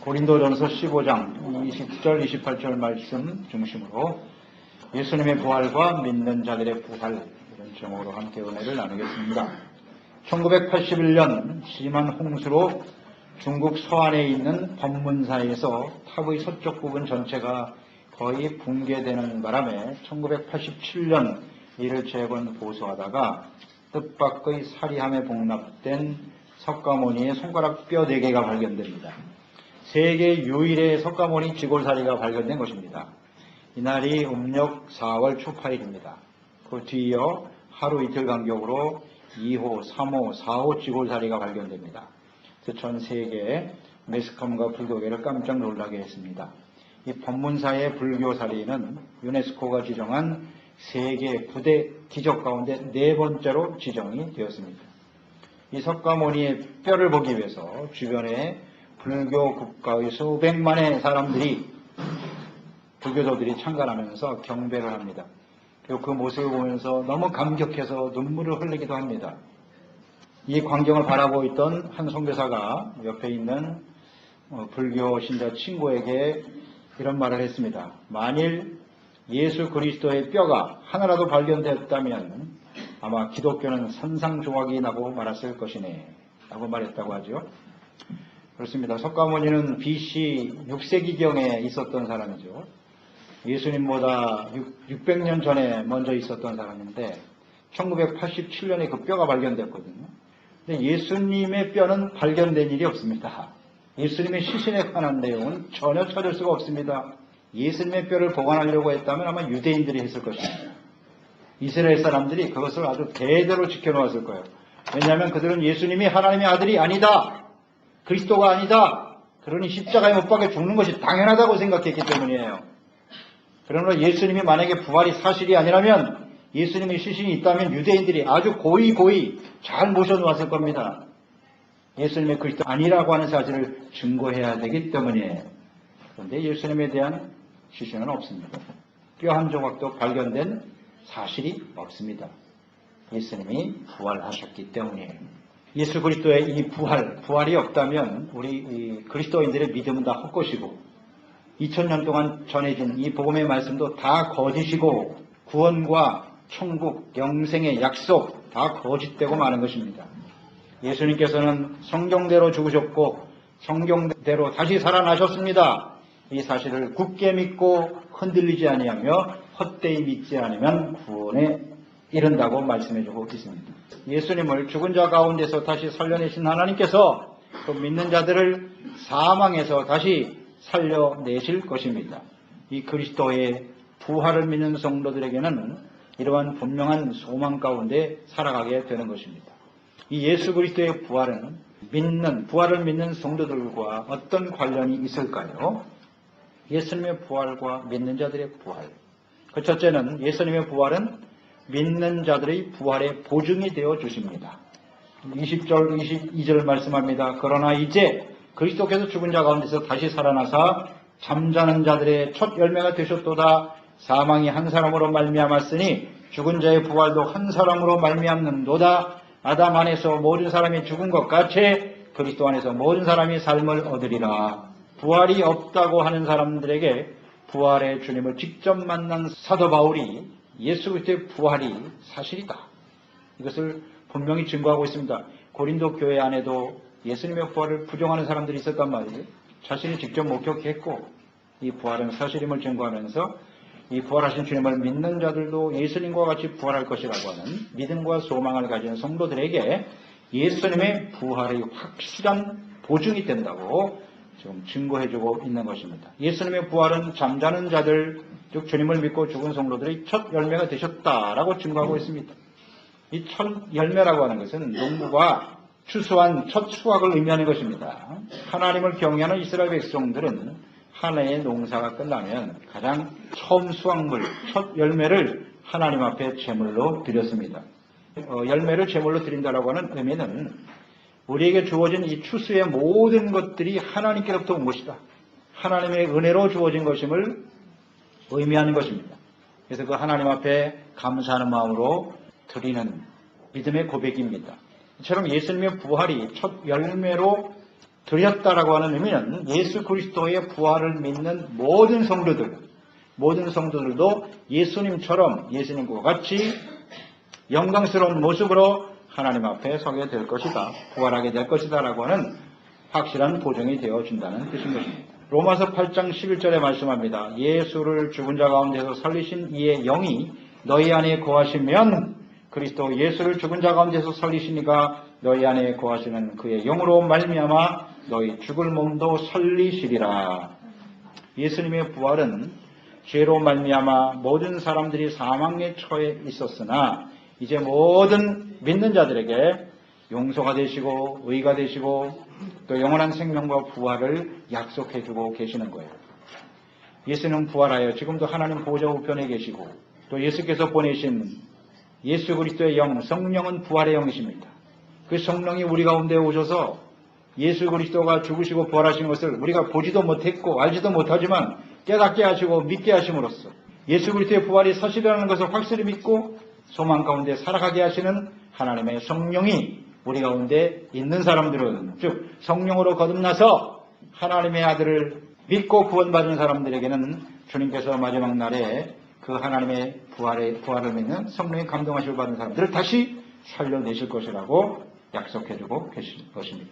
고린도전서 15장 20절 28절 말씀 중심으로 예수님의 부활과 믿는 자들의 부활, 이런 제목으로 함께 은혜를 나누겠습니다. 1981년 심한 홍수로 중국 서안에 있는 법문사에서 탑의 서쪽 부분 전체가 거의 붕괴되는 바람에 1987년 이를 재건보수하다가 뜻밖의 사리함에 복납된 석가모니의 손가락 뼈 4개가 발견됩니다. 세계 유일의 석가모니 지골사리가 발견된 것입니다. 이날이 음력 4월 초파일입니다. 그 뒤이어 하루 이틀 간격으로 2호, 3호, 4호 지골사리가 발견됩니다. 전 세계 매스컴과 불교계를 깜짝 놀라게 했습니다. 이 법문사의 불교사리는 유네스코가 지정한 세계 9대 기적 가운데 4번째로 지정이 되었습니다. 이 석가모니의 뼈를 보기 위해서 주변에 불교 국가의 수백만의 사람들이, 불교도들이 참관하면서 경배를 합니다. 그리고 그 모습을 보면서 너무 감격해서 눈물을 흘리기도 합니다. 이 광경을 바라보고 있던 한 선교사가 옆에 있는 불교 신자 친구에게 이런 말을 했습니다. 만일 예수 그리스도의 뼈가 하나라도 발견되었다면 아마 기독교는 산상조각이 나고 말았을 것이네 라고 말했다고 하죠. 그렇습니다. 석가모니는 BC 6세기경에 있었던 사람이죠. 예수님보다 600년 전에 먼저 있었던 사람인데 1987년에 그 뼈가 발견됐거든요. 근데 예수님의 뼈는 발견된 일이 없습니다. 예수님의 시신에 관한 내용은 전혀 찾을 수가 없습니다. 예수님의 뼈를 보관하려고 했다면 아마 유대인들이 했을 것입니다. 이스라엘 사람들이 그것을 아주 대대로 지켜놓았을 거예요. 왜냐하면 그들은 예수님이 하나님의 아들이 아니다, 그리스도가 아니다, 그러니 십자가에 못 박혀 죽는 것이 당연하다고 생각했기 때문이에요. 그러나 예수님이 만약에 부활이 사실이 아니라면, 예수님의 시신이 있다면 유대인들이 아주 고이 잘 모셔놓았을 겁니다. 예수님의 그리스도 아니라고 하는 사실을 증거해야 되기 때문이에요. 그런데 예수님에 대한 시신은 없습니다. 뼈 한 조각도 발견된 사실이 없습니다. 예수님이 부활하셨기 때문이에요. 예수 그리스도의 이 부활이 없다면 우리 그리스도인들의 믿음은 다 헛것이고 2000년 동안 전해진 이 복음의 말씀도 다 거짓이고 구원과 천국, 영생의 약속 다 거짓되고 마는 것입니다. 예수님께서는 성경대로 죽으셨고 성경대로 다시 살아나셨습니다. 이 사실을 굳게 믿고 흔들리지 아니하며 헛되이 믿지 않으면 구원에 이른다고 말씀해주고 있습니다. 예수님을 죽은 자 가운데서 다시 살려내신 하나님께서 그 믿는 자들을 사망에서 다시 살려내실 것입니다. 이 그리스도의 부활을 믿는 성도들에게는 이러한 분명한 소망 가운데 살아가게 되는 것입니다. 이 예수 그리스도의 부활은 부활을 믿는 성도들과 어떤 관련이 있을까요? 예수님의 부활과 믿는 자들의 부활. 그 첫째는 예수님의 부활은 믿는 자들의 부활의 보증이 되어 주십니다. 20절, 22절 말씀합니다. 그러나 이제 그리스도께서 죽은 자 가운데서 다시 살아나사 잠자는 자들의 첫 열매가 되셨도다. 사망이 한 사람으로 말미암았으니 죽은 자의 부활도 한 사람으로 말미암는도다. 아담 안에서 모든 사람이 죽은 것 같이 그리스도 안에서 모든 사람이 삶을 얻으리라. 부활이 없다고 하는 사람들에게 부활의 주님을 직접 만난 사도 바울이 예수 그리스도의 부활이 사실이다, 이것을 분명히 증거하고 있습니다. 고린도 교회 안에도 예수님의 부활을 부정하는 사람들이 있었단 말이에요. 자신이 직접 목격했고 이 부활은 사실임을 증거하면서 이 부활하신 주님을 믿는 자들도 예수님과 같이 부활할 것이라고 하는 믿음과 소망을 가진 성도들에게 예수님의 부활의 확실한 보증이 된다고 지금 증거해주고 있는 것입니다. 예수님의 부활은 잠자는 자들, 즉 주님을 믿고 죽은 성도들의 첫 열매가 되셨다라고 증거하고 있습니다. 이 첫 열매라고 하는 것은 농부가 추수한 첫 수확을 의미하는 것입니다. 하나님을 경외하는 이스라엘 백성들은 한 해의 농사가 끝나면 가장 처음 수확물, 첫 열매를 하나님 앞에 제물로 드렸습니다. 열매를 제물로 드린다라고 하는 의미는 우리에게 주어진 이 추수의 모든 것들이 하나님께로부터 온 것이다, 하나님의 은혜로 주어진 것임을 의미하는 것입니다. 그래서 그 하나님 앞에 감사하는 마음으로 드리는 믿음의 고백입니다. 이처럼 예수님의 부활이 첫 열매로 드렸다라고 하는 의미는 예수 그리스도의 부활을 믿는 모든 성도들도 예수님처럼 예수님과 같이 영광스러운 모습으로 하나님 앞에 서게 될 것이다. 부활하게 될 것이다 라고 하는 확실한 보증이 되어준다는 뜻인 것입니다. 로마서 8장 11절에 말씀합니다. 예수를 죽은 자 가운데서 살리신 이의 영이 너희 안에 거하시면 그리스도 예수를 죽은 자 가운데서 살리시니가 너희 안에 거하시는 그의 영으로 말미암아 너희 죽을 몸도 살리시리라. 예수님의 부활은 죄로 말미암아 모든 사람들이 사망에 처해 있었으나 이제 모든 믿는 자들에게 용서가 되시고 의가 되시고 또 영원한 생명과 부활을 약속해 주고 계시는 거예요. 예수는 부활하여 지금도 하나님 보좌 우편에 계시고 또 예수께서 보내신 예수 그리스도의 영, 성령은 부활의 영이십니다. 그 성령이 우리 가운데 오셔서 예수 그리스도가 죽으시고 부활하신 것을 우리가 보지도 못했고 알지도 못하지만 깨닫게 하시고 믿게 하심으로써 예수 그리스도의 부활이 사실이라는 것을 확실히 믿고 소망 가운데 살아가게 하시는 하나님의 성령이 우리 가운데 있는 사람들은, 즉 성령으로 거듭나서 하나님의 아들을 믿고 구원받은 사람들에게는 주님께서 마지막 날에 그 하나님의 부활을 믿는 성령의 감동하심을 받은 사람들을 다시 살려내실 것이라고 약속해주고 계실 것입니다.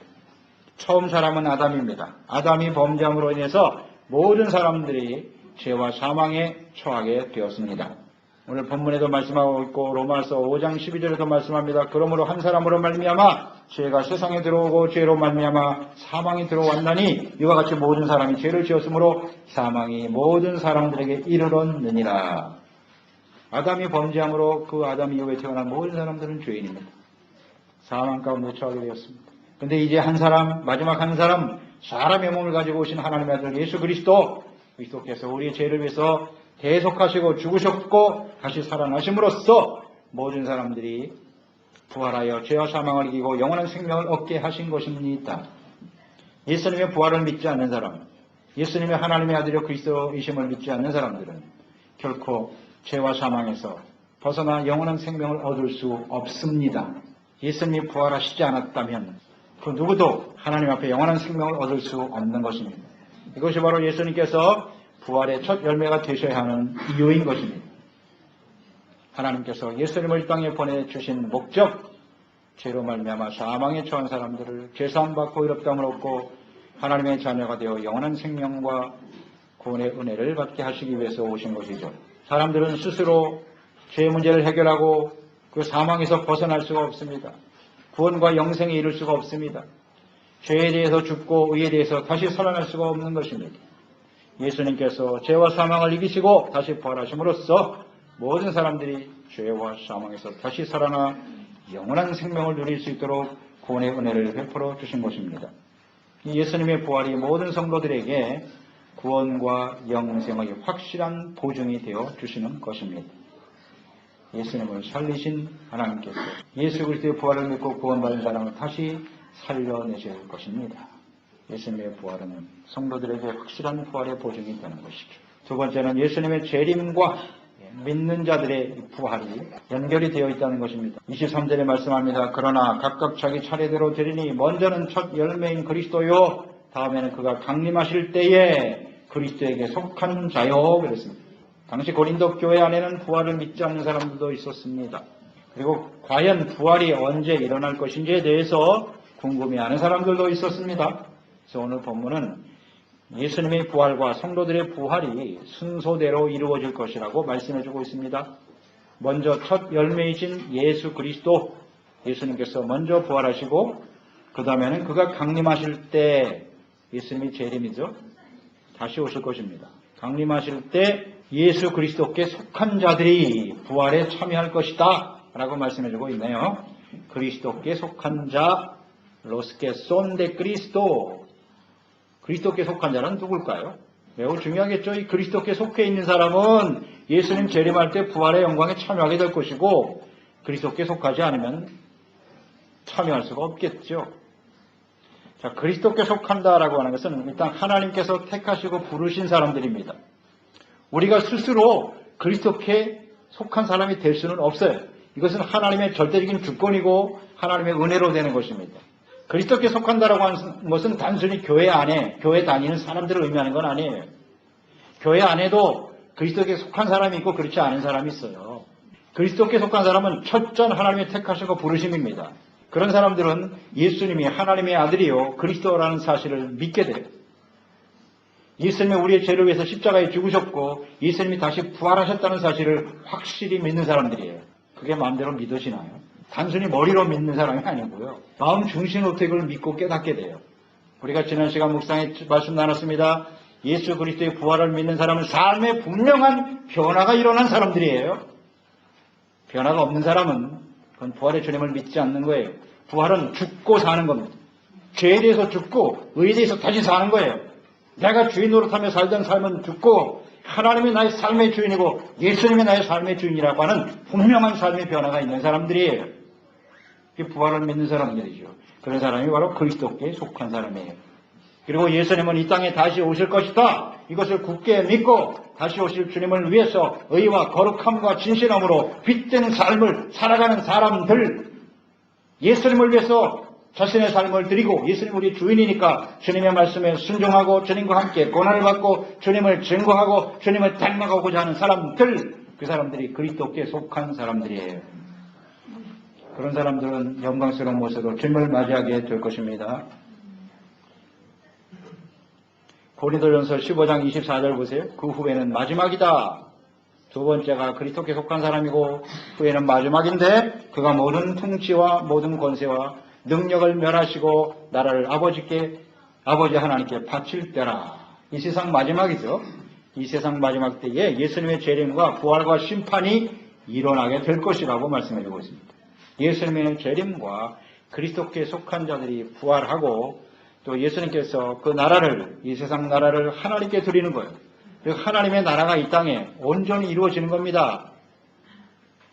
처음 사람은 아담입니다. 아담이 범죄함으로 인해서 모든 사람들이 죄와 사망에 처하게 되었습니다. 오늘 본문에도 말씀하고 있고 로마서 5장 12절에도 말씀합니다. 그러므로 한 사람으로 말미암아 죄가 세상에 들어오고 죄로 말미암아 사망이 들어왔나니 이와 같이 모든 사람이 죄를 지었으므로 사망이 모든 사람들에게 이르렀느니라. 아담이 범죄함으로 그 아담 이후에 태어난 모든 사람들은 죄인입니다. 사망 가운데 처하게 되었습니다. 그런데 이제 한 사람, 마지막 한 사람, 사람의 몸을 가지고 오신 하나님의 아들 예수 그리스도께서 우리의 죄를 위해서 대속하시고 죽으셨고 다시 살아나심으로써 모든 사람들이 부활하여 죄와 사망을 이기고 영원한 생명을 얻게 하신 것입니다. 예수님의 부활을 믿지 않는 사람, 예수님의 하나님의 아들이여 그리스도이심을 믿지 않는 사람들은 결코 죄와 사망에서 벗어나 영원한 생명을 얻을 수 없습니다. 예수님이 부활하시지 않았다면 그 누구도 하나님 앞에 영원한 생명을 얻을 수 없는 것입니다. 이것이 바로 예수님께서 부활의 첫 열매가 되셔야 하는 이유인 것입니다. 하나님께서 예수님을 이 땅에 보내주신 목적, 죄로 말미암아 사망에 처한 사람들을 죄사함받고 의롭다함을 얻고 하나님의 자녀가 되어 영원한 생명과 구원의 은혜를 받게 하시기 위해서 오신 것이죠. 사람들은 스스로 죄의 문제를 해결하고 그 사망에서 벗어날 수가 없습니다. 구원과 영생에 이를 수가 없습니다. 죄에 대해서 죽고 의에 대해서 다시 살아날 수가 없는 것입니다. 예수님께서 죄와 사망을 이기시고 다시 부활하심으로써 모든 사람들이 죄와 사망에서 다시 살아나 영원한 생명을 누릴 수 있도록 구원의 은혜를 베풀어 주신 것입니다. 예수님의 부활이 모든 성도들에게 구원과 영생의 확실한 보증이 되어 주시는 것입니다. 예수님을 살리신 하나님께서 예수 그리스도의 부활을 믿고 구원받은 사람을 다시 살려내실 것입니다. 예수님의 부활은 성도들에게 확실한 부활의 보증이 되는 것이죠. 두 번째는 예수님의 재림과 믿는 자들의 부활이 연결이 되어 있다는 것입니다. 23절에 말씀합니다. 그러나 각각 자기 차례대로 되리니 먼저는 첫 열매인 그리스도요 다음에는 그가 강림하실 때에 그리스도에게 속한 자요 그랬습니다. 당시 고린도 교회 안에는 부활을 믿지 않는 사람들도 있었습니다. 그리고 과연 부활이 언제 일어날 것인지에 대해서 궁금해하는 사람들도 있었습니다. 그래서 오늘 본문은 예수님의 부활과 성도들의 부활이 순서대로 이루어질 것이라고 말씀해주고 있습니다. 먼저 첫 열매이신 예수 그리스도, 예수님께서 먼저 부활하시고 그 다음에는 그가 강림하실 때, 예수님이 재림이죠. 다시 오실 것입니다. 강림하실 때 예수 그리스도께 속한 자들이 부활에 참여할 것이다 라고 말씀해주고 있네요. 그리스도께 속한 자, 로스케 손데 그리스도, 그리스도께 속한 자는 누굴까요? 매우 중요하겠죠. 이 그리스도께 속해 있는 사람은 예수님 재림할 때 부활의 영광에 참여하게 될 것이고 그리스도께 속하지 않으면 참여할 수가 없겠죠. 자, 그리스도께 속한다라고 하는 것은 일단 하나님께서 택하시고 부르신 사람들입니다. 우리가 스스로 그리스도께 속한 사람이 될 수는 없어요. 이것은 하나님의 절대적인 주권이고 하나님의 은혜로 되는 것입니다. 그리스도께 속한다라고 하는 것은 단순히 교회 안에, 교회 다니는 사람들을 의미하는 건 아니에요. 교회 안에도 그리스도께 속한 사람이 있고 그렇지 않은 사람이 있어요. 그리스도께 속한 사람은 첫전 하나님의 택하시고 부르심입니다. 그런 사람들은 예수님이 하나님의 아들이요 그리스도라는 사실을 믿게 돼요. 예수님이 우리의 죄를 위해서 십자가에 죽으셨고 예수님이 다시 부활하셨다는 사실을 확실히 믿는 사람들이에요. 그게 마음대로 믿어지나요? 단순히 머리로 믿는 사람이 아니고요. 마음 중심으로부터 이걸 믿고 깨닫게 돼요. 우리가 지난 시간 묵상에 말씀 나눴습니다. 예수 그리스도의 부활을 믿는 사람은 삶에 분명한 변화가 일어난 사람들이에요. 변화가 없는 사람은 그건 부활의 주님을 믿지 않는 거예요. 부활은 죽고 사는 겁니다. 죄에 대해서 죽고 의에 대해서 다시 사는 거예요. 내가 주인 노릇하며 살던 삶은 죽고 하나님이 나의 삶의 주인이고 예수님이 나의 삶의 주인이라고 하는 분명한 삶의 변화가 있는 사람들이에요. 이게 부활을 믿는 사람들이죠. 그런 사람이 바로 그리스도께 속한 사람이에요. 그리고 예수님은 이 땅에 다시 오실 것이다. 이것을 굳게 믿고 다시 오실 주님을 위해서 의와 거룩함과 진실함으로 빛된 삶을 살아가는 사람들, 예수님을 위해서 자신의 삶을 드리고 예수님 우리 주인이니까 주님의 말씀에 순종하고 주님과 함께 고난을 받고 주님을 증거하고 주님을 닮아가고자 하는 사람들, 그 사람들이 그리스도께 속한 사람들이에요. 그런 사람들은 영광스러운 모습으로 주님을 맞이하게 될 것입니다. 고린도전서 15장 24절 보세요. 그 후에는 마지막이다. 두 번째가 그리스도께 속한 사람이고 후에는 마지막인데 그가 모든 통치와 모든 권세와 능력을 멸하시고 나라를 아버지 하나님께 바칠 때라. 이 세상 마지막이죠. 이 세상 마지막 때에 예수님의 재림과 부활과 심판이 일어나게 될 것이라고 말씀해주고 있습니다. 예수님의 재림과 그리스도께 속한 자들이 부활하고 또 예수님께서 그 나라를, 이 세상 나라를 하나님께 드리는 거예요. 그리고 하나님의 나라가 이 땅에 온전히 이루어지는 겁니다.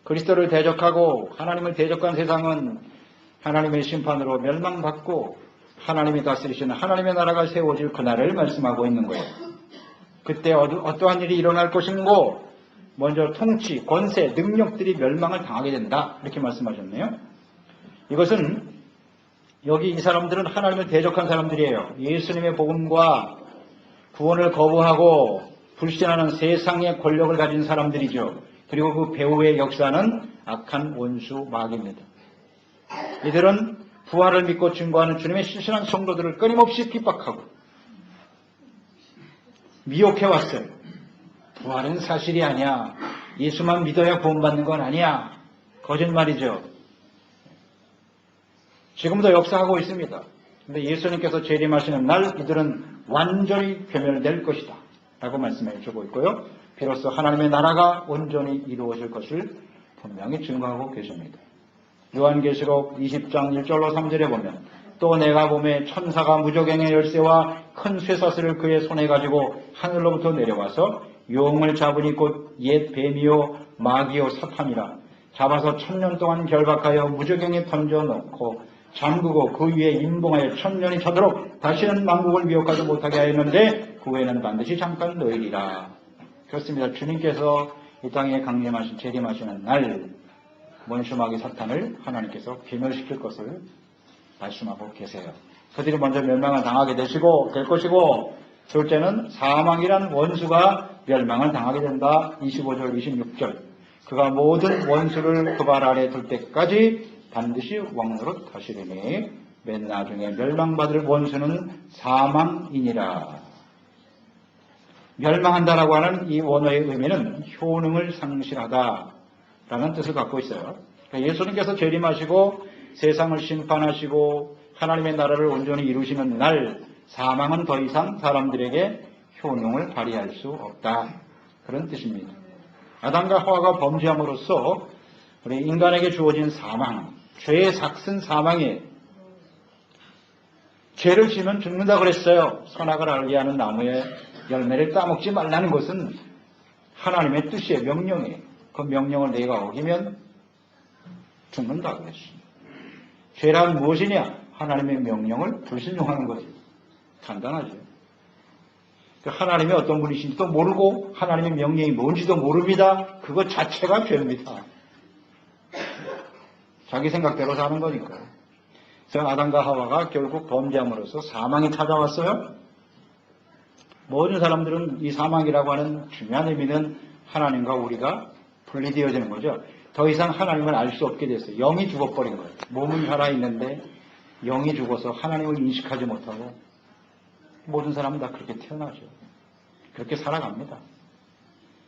그리스도를 대적하고 하나님을 대적한 세상은 하나님의 심판으로 멸망받고 하나님이 다스리시는 하나님의 나라가 세워질 그날을 말씀하고 있는 거예요. 그때 어떠한 일이 일어날 것인고 먼저 통치, 권세, 능력들이 멸망을 당하게 된다. 이렇게 말씀하셨네요. 이것은 여기 이 사람들은 하나님을 대적한 사람들이에요. 예수님의 복음과 구원을 거부하고 불신하는 세상의 권력을 가진 사람들이죠. 그리고 그 배후의 역사는 악한 원수 마귀입니다. 이들은 부활을 믿고 증거하는 주님의 신실한 성도들을 끊임없이 핍박하고 미혹해왔어요. 부활은 사실이 아니야. 예수만 믿어야 구원받는 건 아니야. 거짓말이죠. 지금도 역사하고 있습니다. 그런데 예수님께서 재림하시는 날 이들은 완전히 괴멸될 것이다 라고 말씀해 주고 있고요. 비로소 하나님의 나라가 온전히 이루어질 것을 분명히 증거하고 계십니다. 요한계시록 20장 1절로 3절에 보면 또 내가 보매 천사가 무저갱의 열쇠와 큰 쇠사슬을 그의 손에 가지고 하늘로부터 내려와서 용을 잡으니 곧 옛 뱀이요 마귀요 사탄이라 잡아서 1000년 동안 결박하여 무저갱에 던져놓고 잠그고 그 위에 임봉하여 1000년이 차도록 다시는 만국을 미혹하지 못하게 하였는데 그 후에는 반드시 잠깐 놓이리라. 그렇습니다. 주님께서 이 땅에 강림하신 재림하시는 날 원수마귀 사탄을 하나님께서 괴멸시킬 것을 말씀하고 계세요. 그들이 먼저 멸망을 당하게 될 것이고 둘째는 사망이란 원수가 멸망을 당하게 된다. 25절 26절 그가 모든 원수를 그 발 아래 둘 때까지 반드시 왕노릇 하시리니 맨 나중에 멸망받을 원수는 사망이니라. 멸망한다라고 하는 이 원어의 의미는 효능을 상실하다라는 뜻을 갖고 있어요. 그러니까 예수님께서 재림하시고 세상을 심판하시고 하나님의 나라를 온전히 이루시는 날 사망은 더 이상 사람들에게 효능을 발휘할 수 없다. 그런 뜻입니다. 아담과 하와가 범죄함으로써 우리 인간에게 주어진 사망, 죄의 삭슨 사망이에요. 죄를 지면 죽는다 그랬어요. 선악을 알게 하는 나무의 열매를 따먹지 말라는 것은 하나님의 뜻이에요. 명령이에요. 그 명령을 내가 어기면 죽는다 그랬어요. 죄란 무엇이냐? 하나님의 명령을 불순종하는 거죠. 간단하죠. 하나님이 어떤 분이신지도 모르고 하나님의 명령이 뭔지도 모릅니다. 그것 자체가 죄입니다. 자기 생각대로 사는 거니까요. 그래서 아담과 하와가 결국 범죄함으로써 사망이 찾아왔어요. 모든 사람들은 이 사망이라고 하는 중요한 의미는 하나님과 우리가 분리되어지는 거죠. 더 이상 하나님을 알 수 없게 됐어요. 영이 죽어버린 거예요. 몸은 살아있는데 영이 죽어서 하나님을 인식하지 못하고 모든 사람은 다 그렇게 태어나죠. 그렇게 살아갑니다.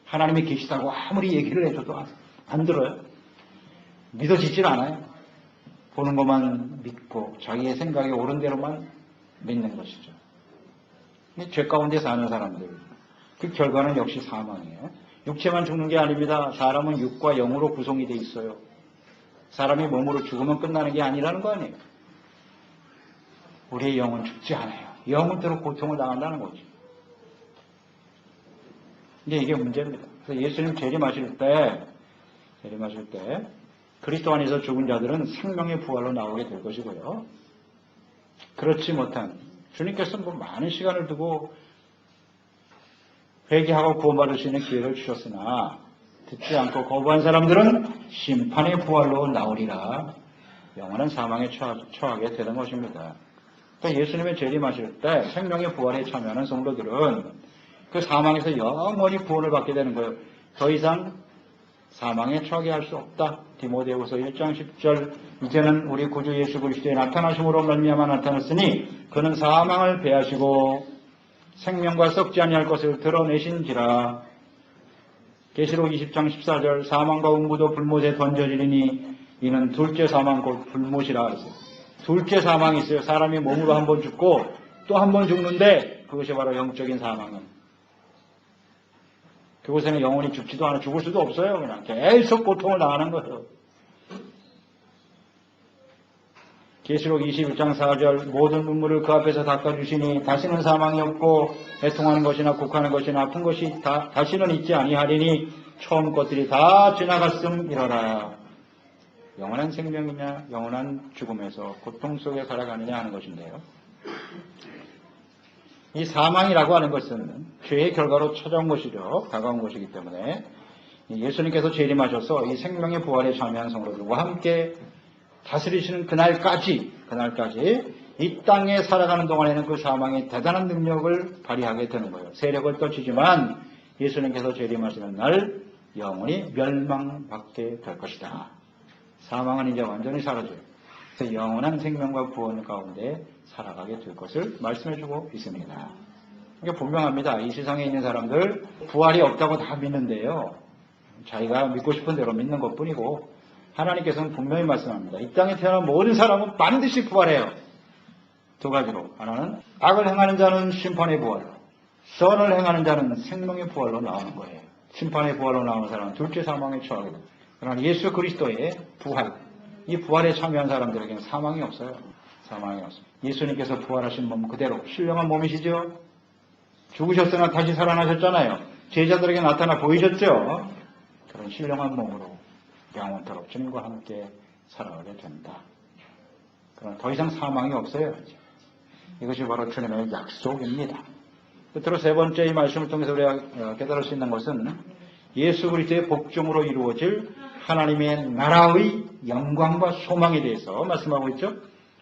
하나님이 계시다고 아무리 얘기를 해줘도 안 들어요. 믿어지질 않아요. 보는 것만 믿고 자기의 생각에 옳은 대로만 믿는 것이죠. 죄 가운데 사는 사람들, 그 결과는 역시 사망이에요. 육체만 죽는 게 아닙니다. 사람은 육과 영으로 구성이 돼 있어요. 사람이 몸으로 죽으면 끝나는 게 아니라는 거 아니에요. 우리의 영은 죽지 않아요. 영원토록 고통을 당한다는 거죠. 이게 문제입니다. 그래서 예수님 재림하실 때 그리스도 안에서 죽은 자들은 생명의 부활로 나오게 될 것이고요. 그렇지 못한 주님께서 많은 시간을 두고 회개하고 구원받을 수 있는 기회를 주셨으나 듣지 않고 거부한 사람들은 심판의 부활로 나오리라 영원한 사망에 처하게 되는 것입니다. 그러니까 예수님의 재림하실 때 생명의 부활에 참여하는 성도들은 그 사망에서 영원히 구원을 받게 되는 거예요. 더 이상 사망에 처하게 할 수 없다. 디모데후서 1장 10절 이제는 우리 구주 예수 그리스도의 나타나심으로 말미암아 나타났으니 그는 사망을 패하시고 생명과 썩지 아니할 것을 드러내신지라. 계시록 20장 14절 사망과 음부도 불못에 던져지리니 이는 둘째 사망 곧 불못이라 했어요. 둘째 사망이 있어요. 사람이 몸으로 한 번 죽고 또 한 번 죽는데 그것이 바로 영적인 사망은 그곳에는 영원히 죽지도 않아 죽을 수도 없어요. 그냥 계속 고통을 당하는 거예요. 계시록 21장 4절 모든 눈물을 그 앞에서 닦아주시니 다시는 사망이 없고 애통하는 것이나 곡하는 것이나 아픈 것이 다시는 있지 아니하리니 처음 것들이 다 지나갔음이러라. 영원한 생명이냐 영원한 죽음에서 고통 속에 살아가느냐 하는 것인데요. 이 사망이라고 하는 것은 죄의 결과로 찾아온 것이죠. 다가온 것이기 때문에 예수님께서 재림하셔서 이 생명의 부활에 참여한 성도들과 함께 다스리시는 그날까지 이 땅에 살아가는 동안에는 그 사망의 대단한 능력을 발휘하게 되는 거예요. 세력을 떨치지만 예수님께서 재림하시는 날 영원히 멸망받게 될 것이다. 사망은 이제 완전히 사라져요. 그래서 영원한 생명과 구원 가운데 살아가게 될 것을 말씀해주고 있습니다. 이게 분명합니다. 이 세상에 있는 사람들 부활이 없다고 다 믿는데요. 자기가 믿고 싶은 대로 믿는 것뿐이고 하나님께서는 분명히 말씀합니다. 이 땅에 태어난 모든 사람은 반드시 부활해요. 두 가지로. 하나는 악을 행하는 자는 심판의 부활로, 선을 행하는 자는 생명의 부활로 나오는 거예요. 심판의 부활로 나오는 사람은 둘째 사망에 처하게 됩니다. 그러나 예수 그리스도의 부활, 이 부활에 참여한 사람들에게는 사망이 없어요. 사망이 없습니다. 예수님께서 부활하신 몸 그대로 신령한 몸이시죠. 죽으셨으나 다시 살아나셨잖아요. 제자들에게 나타나 보이셨죠. 그런 신령한 몸으로 영원토록 주님과 함께 살아가게 된다. 그러나 더 이상 사망이 없어요. 이것이 바로 주님의 약속입니다. 끝으로 세 번째 이 말씀을 통해서 우리가 깨달을 수 있는 것은 예수 그리스도의 복종으로 이루어질 하나님의 나라의 영광과 소망에 대해서 말씀하고 있죠.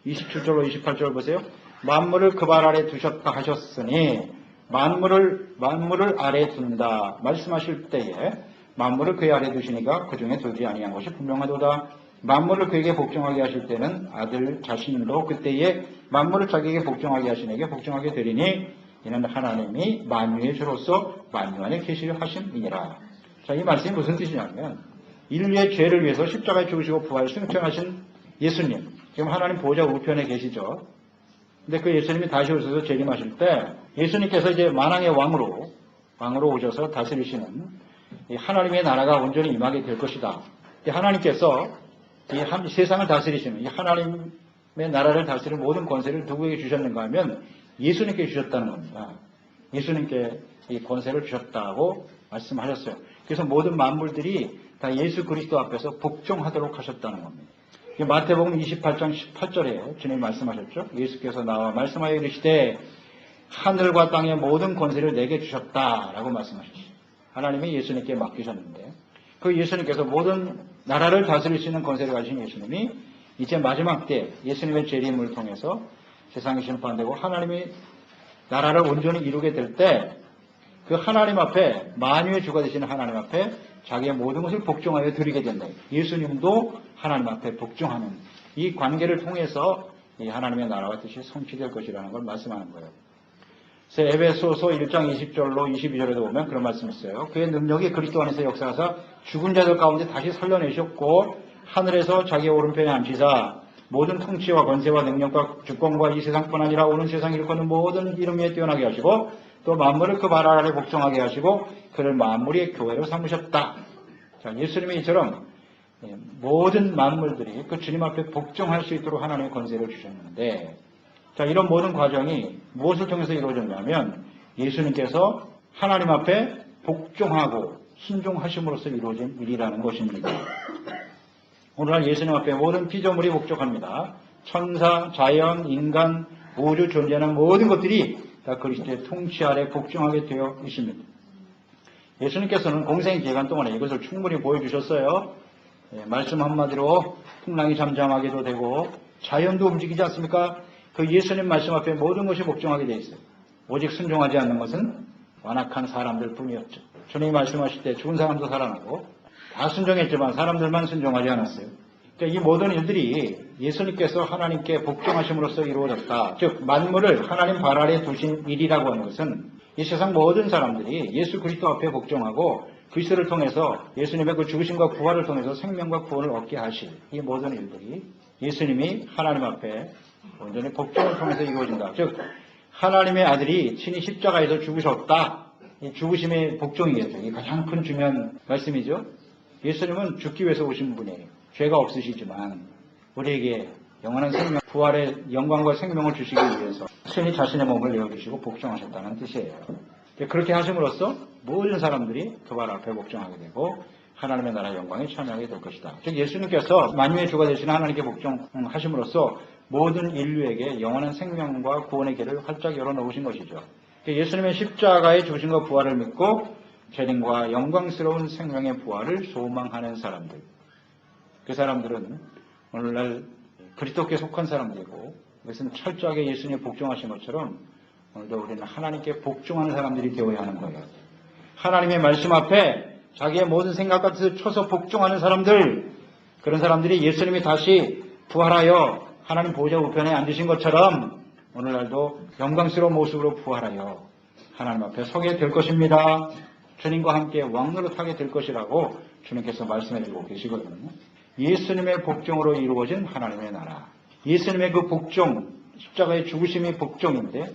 27절로 28절 보세요. 만물을 그 발 아래 두셨다 하셨으니 만물을 아래 둔다 말씀하실 때에 만물을 그의 아래 두시니까 그 중에 두지 아니한 것이 분명하도다. 만물을 그에게 복종하게 하실 때는 아들 자신도 그때에 만물을 자기에게 복종하게 하시는에게 복종하게 되리니 이는 하나님이 만유의 주로서 만유 안에 계시려 하심이니라. 자, 이 말씀이 무슨 뜻이냐면 인류의 죄를 위해서 십자가에 죽으시고 부활 승천하신 예수님, 지금 하나님 보좌 우편에 계시죠. 근데 그 예수님이 다시 오셔서 재림하실 때 예수님께서 이제 만왕의 왕으로 오셔서 다스리시는 이 하나님의 나라가 온전히 임하게 될 것이다. 하나님께서 이 세상을 다스리시는 이 하나님의 나라를 다스리는 모든 권세를 누구에게 주셨는가 하면 예수님께 주셨다는 겁니다. 예수님께 이 권세를 주셨다고 말씀하셨어요. 그래서 모든 만물들이 다 예수 그리스도 앞에서 복종하도록 하셨다는 겁니다. 마태복음 28장 18절에 주님이 말씀하셨죠. 예수께서 나와 말씀하여 이르시되 하늘과 땅의 모든 권세를 내게 주셨다라고 말씀하셨죠. 하나님이 예수님께 맡기셨는데 그 예수님께서 모든 나라를 다스릴 수 있는 권세를 가지신 예수님이 이제 마지막 때 예수님의 재림을 통해서 세상이 심판되고 하나님이 나라를 온전히 이루게 될 때 그 하나님 앞에 만유의 주가 되시는 하나님 앞에 자기의 모든 것을 복종하여 드리게 된다. 예수님도 하나님 앞에 복종하는 이 관계를 통해서 이 하나님의 나라와 뜻이 성취될 것이라는 걸 말씀하는 거예요. 그래서 에베소서 1장 20절로 22절에도 보면 그런 말씀이 있어요. 그의 능력이 그리스도 안에서 역사하사 죽은 자들 가운데 다시 살려내셨고 하늘에서 자기의 오른편에 앉히사 모든 통치와 권세와 능력과 주권과 이 세상뿐 아니라 오는 세상 일컫는 모든 이름 위에 뛰어나게 하시고 또 만물을 그 발 아래 복종하게 하시고 그를 만물의 교회로 삼으셨다. 자, 예수님이 이처럼 모든 만물들이 그 주님 앞에 복종할 수 있도록 하나님의 권세를 주셨는데, 자, 이런 모든 과정이 무엇을 통해서 이루어졌냐면 예수님께서 하나님 앞에 복종하고 순종하심으로써 이루어진 일이라는 것입니다. 오늘날 예수님 앞에 모든 피조물이 복종합니다. 천사, 자연, 인간, 우주 존재하는 모든 것들이 다 그리스도의 통치 아래 복종하게 되어 있습니다. 예수님께서는 공생 기간 동안에 이것을 충분히 보여주셨어요. 말씀 한마디로 풍랑이 잠잠하게도 되고 자연도 움직이지 않습니까? 그 예수님 말씀 앞에 모든 것이 복종하게 되어 있어요. 오직 순종하지 않는 것은 완악한 사람들 뿐이었죠. 주님이 말씀하실 때 죽은 사람도 살아나고 다 순종했지만 사람들만 순종하지 않았어요. 그러니까 이 모든 일들이 예수님께서 하나님께 복종하심으로써 이루어졌다. 즉 만물을 하나님 발 아래 두신 일이라고 하는 것은 이 세상 모든 사람들이 예수 그리스도 앞에 복종하고 그리스도를 통해서 예수님의 그 죽으심과 부활을 통해서 생명과 구원을 얻게 하실 이 모든 일들이 예수님이 하나님 앞에 온전히 복종을 통해서 이루어진다. 즉 하나님의 아들이 친히 십자가에서 죽으셨다. 이 죽으심의 복종이겠죠. 이 가장 큰 중요한 말씀이죠. 예수님은 죽기 위해서 오신 분이에요. 죄가 없으시지만 우리에게 영원한 생명, 부활의 영광과 생명을 주시기 위해서 친히 자신의 몸을 내어주시고 복종하셨다는 뜻이에요. 그렇게 하심으로써 모든 사람들이 그 발 앞에 복종하게 되고 하나님의 나라의 영광에 참여하게 될 것이다. 즉 예수님께서 만유의 주가 되시는 하나님께 복종하심으로써 모든 인류에게 영원한 생명과 구원의 길을 활짝 열어놓으신 것이죠. 예수님의 십자가의 죽으심과 부활을 믿고 재림과 영광스러운 생명의 부활을 소망하는 사람들, 그 사람들은 오늘날 그리스도께 속한 사람들이고 그것은 철저하게 예수님에 복종하신 것처럼 오늘도 우리는 하나님께 복종하는 사람들이 되어야 하는 거예요. 하나님의 말씀 앞에 자기의 모든 생각과 뜻을 쳐서 복종하는 사람들, 그런 사람들이 예수님이 다시 부활하여 하나님 보좌 우편에 앉으신 것처럼 오늘날도 영광스러운 모습으로 부활하여 하나님 앞에 서게 될 것입니다. 주님과 함께 왕노릇하게 될 것이라고 주님께서 말씀해주고 계시거든요. 예수님의 복종으로 이루어진 하나님의 나라. 예수님의 그 복종, 십자가의 죽으심이 복종인데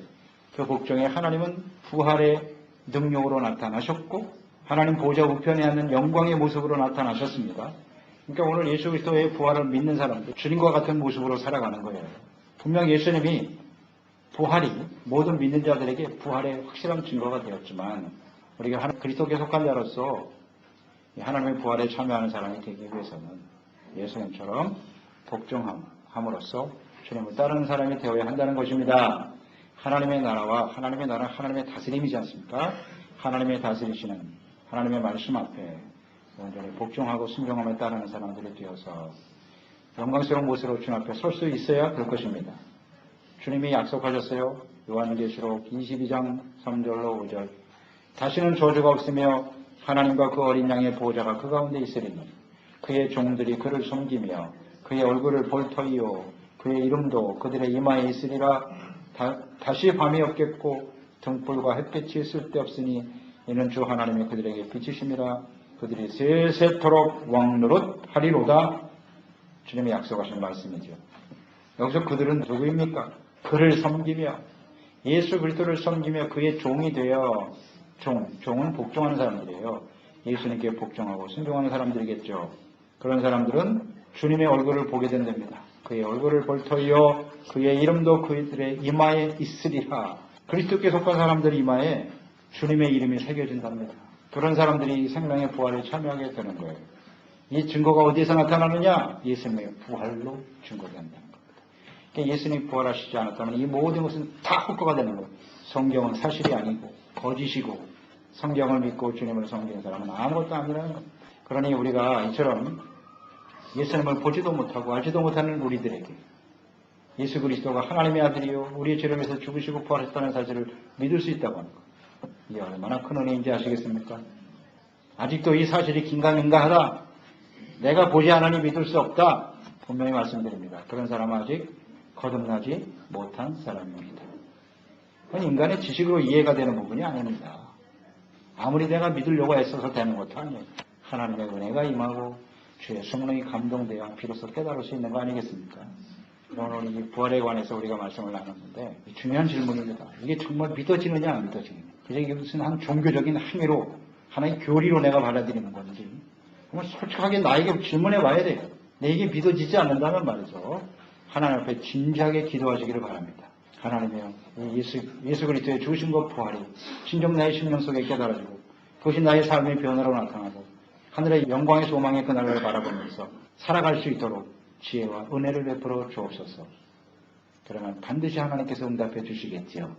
그 복종에 하나님은 부활의 능력으로 나타나셨고 하나님 보좌 우편에 앉는 영광의 모습으로 나타나셨습니다. 그러니까 오늘 예수 그리스도의 부활을 믿는 사람들, 주님과 같은 모습으로 살아가는 거예요. 분명 예수님이 부활이 모든 믿는 자들에게 부활의 확실한 증거가 되었지만 우리가 그리스도께 속한 자로서 하나님의 부활에 참여하는 사람이 되기 위해서는 예수님처럼 복종함으로써 주님을 따르는 사람이 되어야 한다는 것입니다. 하나님의 나라와 하나님의 나라, 하나님의 다스림이지 않습니까? 하나님의 다스리시는 하나님의 말씀 앞에 온전히 복종하고 순종함에 따르는 사람들이 되어서 영광스러운 모습으로 주님 앞에 설 수 있어야 될 것입니다. 주님이 약속하셨어요. 요한계시록 22장 3절로 5절. 다시는 저주가 없으며 하나님과 그 어린 양의 보호자가 그 가운데 있으리니 그의 종들이 그를 섬기며 그의 얼굴을 볼 터이요 그의 이름도 그들의 이마에 있으리라. 다시 밤이 없겠고 등불과 햇빛이 쓸데없으니 이는 주 하나님이 그들에게 빛이심이라. 그들이 세세토록 왕노릇 하리로다. 주님이 약속하신 말씀이죠. 여기서 그들은 누구입니까? 그를 섬기며 예수 그리스도를 섬기며 그의 종이 되어 종은 복종하는 사람들이에요. 예수님께 복종하고 순종하는 사람들이겠죠. 그런 사람들은 주님의 얼굴을 보게 된답니다. 그의 얼굴을 볼 터이요 그의 이름도 그들의 이마에 있으리라. 그리스도께 속한 사람들 이마에 주님의 이름이 새겨진답니다. 그런 사람들이 생명의 부활에 참여하게 되는 거예요. 이 증거가 어디에서 나타나느냐? 예수님의 부활로 증거된다는 겁니다. 그러니까 예수님이 부활하시지 않았다면 이 모든 것은 다 헛거가 되는 거예요. 성경은 사실이 아니고 거짓이고 성경을 믿고 주님을 섬기는 사람은 아무것도 아니라는 겁니다. 그러니 우리가 이처럼 예수님을 보지도 못하고 알지도 못하는 우리들에게 예수 그리스도가 하나님의 아들이요 우리의 죄를 위해서 죽으시고 부활했다는 사실을 믿을 수 있다고 하는 것. 이게 얼마나 큰 은혜인지 아시겠습니까? 아직도 이 사실이 긴가민가하다. 내가 보지 않으니 믿을 수 없다. 분명히 말씀드립니다. 그런 사람은 아직 거듭나지 못한 사람입니다. 그건 인간의 지식으로 이해가 되는 부분이 아닙니다. 아무리 내가 믿으려고 애써서 되는 것도 아니에요. 하나님의 은혜가 임하고 주의 성령이 감동되어 비로소 깨달을 수 있는 거 아니겠습니까? 오늘 이 부활에 관해서 우리가 말씀을 나눴는데 중요한 질문입니다. 이게 정말 믿어지느냐 안 믿어지느냐. 이게 무슨 한 종교적인 행위로 하나의 교리로 내가 받아들이는 건지 정말 솔직하게 나에게 질문해 봐야 돼요. 내게 믿어지지 않는다면 말이죠. 하나님 앞에 진지하게 기도하시기를 바랍니다. 하나님이여 예수 그리스도의 죽으신 것 부활이 진정 나의 심령 속에 깨달아지고 그것이 나의 삶의 변화로 나타나고 하늘의 영광의 소망의 그날을 바라보면서 살아갈 수 있도록 지혜와 은혜를 베풀어 주옵소서. 그러면 반드시 하나님께서 응답해 주시겠지요.